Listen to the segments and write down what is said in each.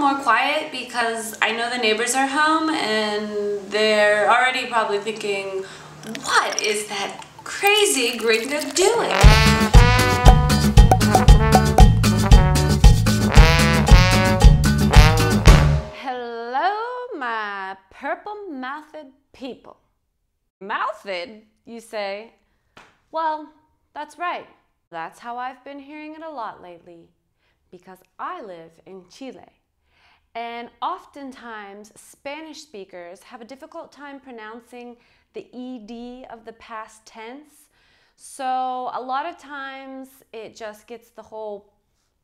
more quiet because I know the neighbors are home and they're already probably thinking, what is that crazy gringo doing? Hello, my purple-mouthed people. Mouthed, you say? Well, that's right. That's how I've been hearing it a lot lately, because I live in Chile. And oftentimes, Spanish speakers have a difficult time pronouncing the ED of the past tense. So a lot of times, it just gets the whole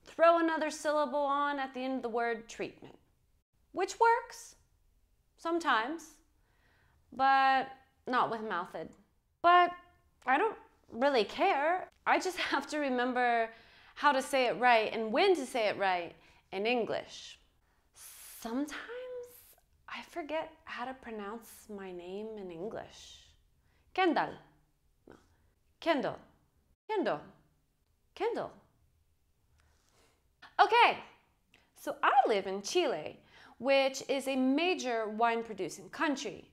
throw another syllable on at the end of the word treatment, which works sometimes, but not with mouthed. But I don't really care. I just have to remember how to say it right and when to say it right in English. Sometimes I forget how to pronounce my name in English. Kendall. No. Kendall. Kendall. Kendall. Okay, so I live in Chile, which is a major wine-producing country.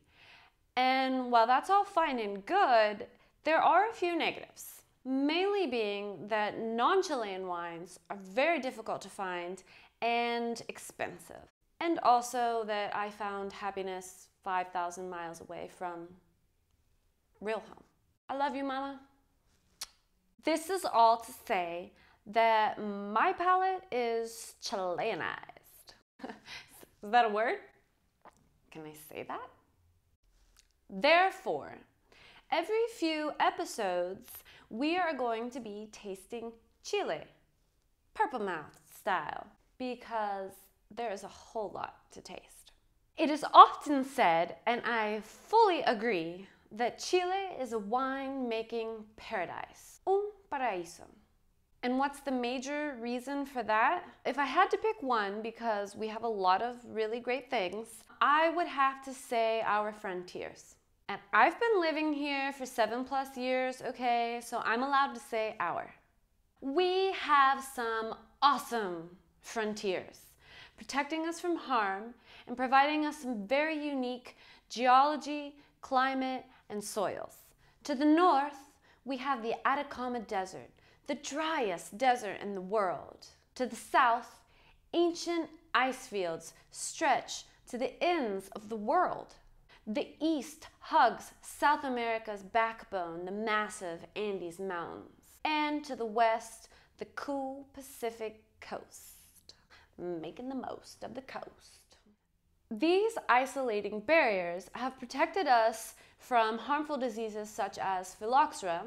And while that's all fine and good, there are a few negatives, mainly being that non-Chilean wines are very difficult to find and expensive. And also that I found happiness 5,000 miles away from real home. I love you, Mama. This is all to say that my palate is Chileanized. Is that a word? Can I say that? Therefore, every few episodes, we are going to be tasting Chile Purple-Mouthed Style because there is a whole lot to taste. It is often said, and I fully agree, that Chile is a wine-making paradise. Un paraíso. And what's the major reason for that? If I had to pick one, because we have a lot of really great things, I would have to say our frontiers. And I've been living here for 7+ years, okay, so I'm allowed to say our. We have some awesome frontiers, protecting us from harm and providing us some very unique geology, climate, and soils. To the north, we have the Atacama Desert, the driest desert in the world. To the south, ancient ice fields stretch to the ends of the world. The east hugs South America's backbone, the massive Andes Mountains. And to the west, the cool Pacific coast, making the most of the coast. These isolating barriers have protected us from harmful diseases such as phylloxera,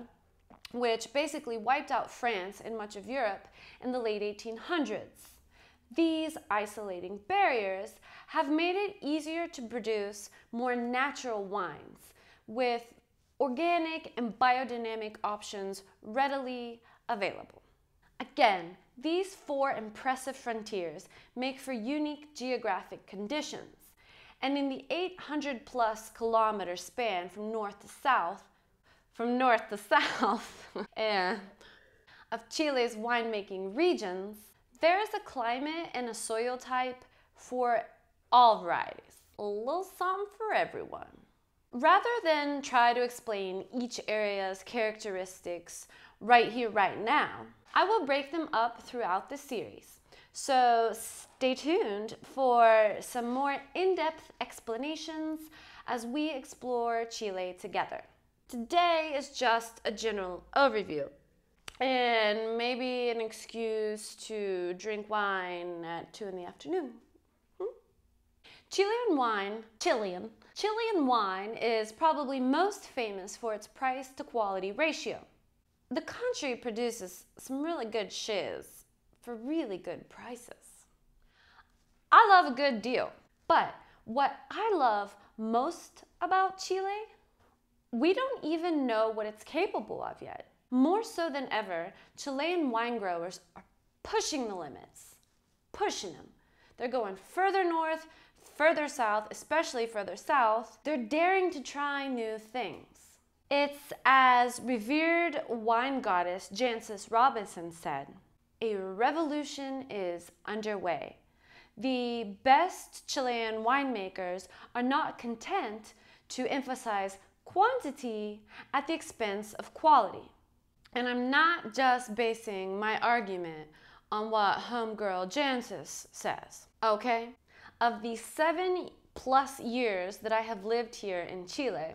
which basically wiped out France and much of Europe in the late 1800s. These isolating barriers have made it easier to produce more natural wines with organic and biodynamic options readily available. Again, these four impressive frontiers make for unique geographic conditions. And in the 800+ kilometer span from north to south, of Chile's winemaking regions, there is a climate and a soil type for all varieties. A little something for everyone. Rather than try to explain each area's characteristics right here, right now, I will break them up throughout the series. So stay tuned for some more in-depth explanations as we explore Chile together. Today is just a general overview and maybe an excuse to drink wine at 2 in the afternoon. Chilean wine is probably most famous for its price to quality ratio. The country produces some really good shiz for really good prices. I love a good deal, but what I love most about Chile, we don't even know what it's capable of yet. More so than ever, Chilean wine growers are pushing the limits, pushing them. They're going further north, further south, especially further south. They're daring to try new things. It's as revered wine goddess Jancis Robinson said, a revolution is underway. The best Chilean winemakers are not content to emphasize quantity at the expense of quality. And I'm not just basing my argument on what homegirl Jancis says, okay? Of the 7+ years that I have lived here in Chile,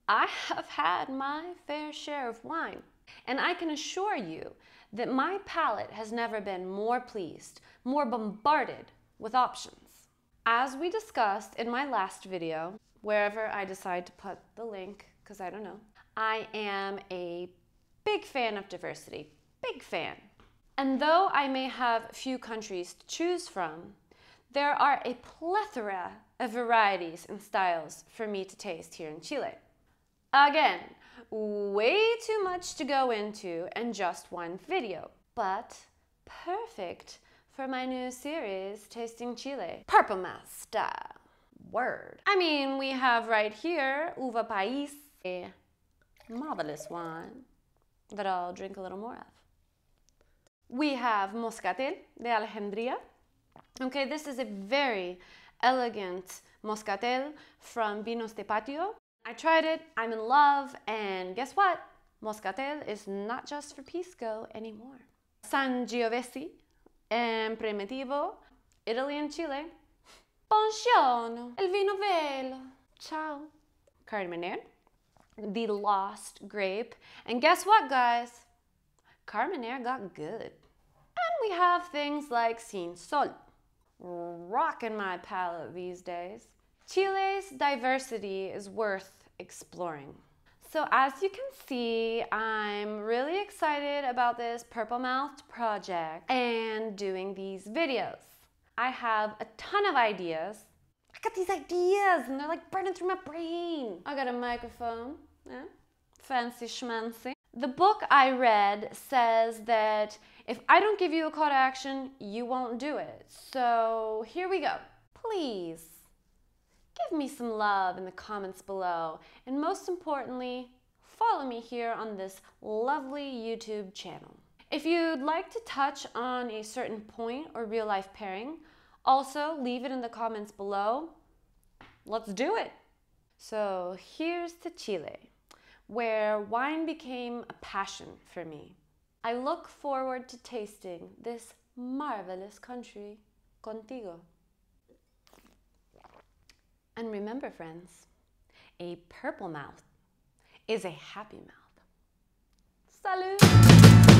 I have had my fair share of wine. And I can assure you that my palate has never been more pleased, more bombarded with options. As we discussed in my last video, wherever I decide to put the link, because I don't know, I am a big fan of diversity, big fan. And though I may have few countries to choose from, there are a plethora of varieties and styles for me to taste here in Chile. Again, way too much to go into in just one video, but perfect for my new series, Tasting Chile Purple-Mouthed Style. Word. I mean, we have right here Uva País, a marvelous wine that I'll drink a little more of. We have Moscatel de Alejandría. Okay, this is a very elegant Moscatel from Vinos de Patio. I tried it, I'm in love, and guess what? Moscatel is not just for Pisco anymore. Sangiovese and Primitivo, Italy and Chile. Buongiorno, il vino velo. Ciao. Carmenere, the lost grape. And guess what, guys? Carmenere got good. And we have things like Sin Sol, rocking my palate these days. Chile's diversity is worth exploring. So as you can see, I'm really excited about this Purple-Mouthed project and doing these videos. I have a ton of ideas. I got these ideas and they're like burning through my brain. I got a microphone, yeah. Fancy schmancy. The book I read says that if I don't give you a call to action, you won't do it. So here we go. Please give me some love in the comments below. And most importantly, follow me here on this lovely YouTube channel. If you'd like to touch on a certain point or real life pairing, also leave it in the comments below. Let's do it. So here's to Chile, where wine became a passion for me. I look forward to tasting this marvelous country contigo. And remember, friends, a purple mouth is a happy mouth. Salud!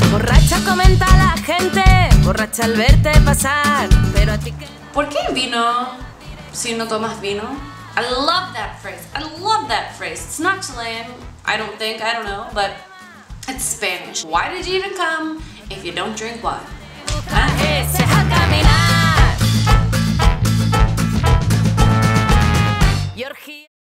Borracha comenta la gente, borracha al verte pasar, pero a ti que... ¿Por qué vino si no tomas vino? I love that phrase. I love that phrase. It's not Chilean, I don't think, I don't know, but it's Spanish. Why did you even come if you don't drink wine? Huh?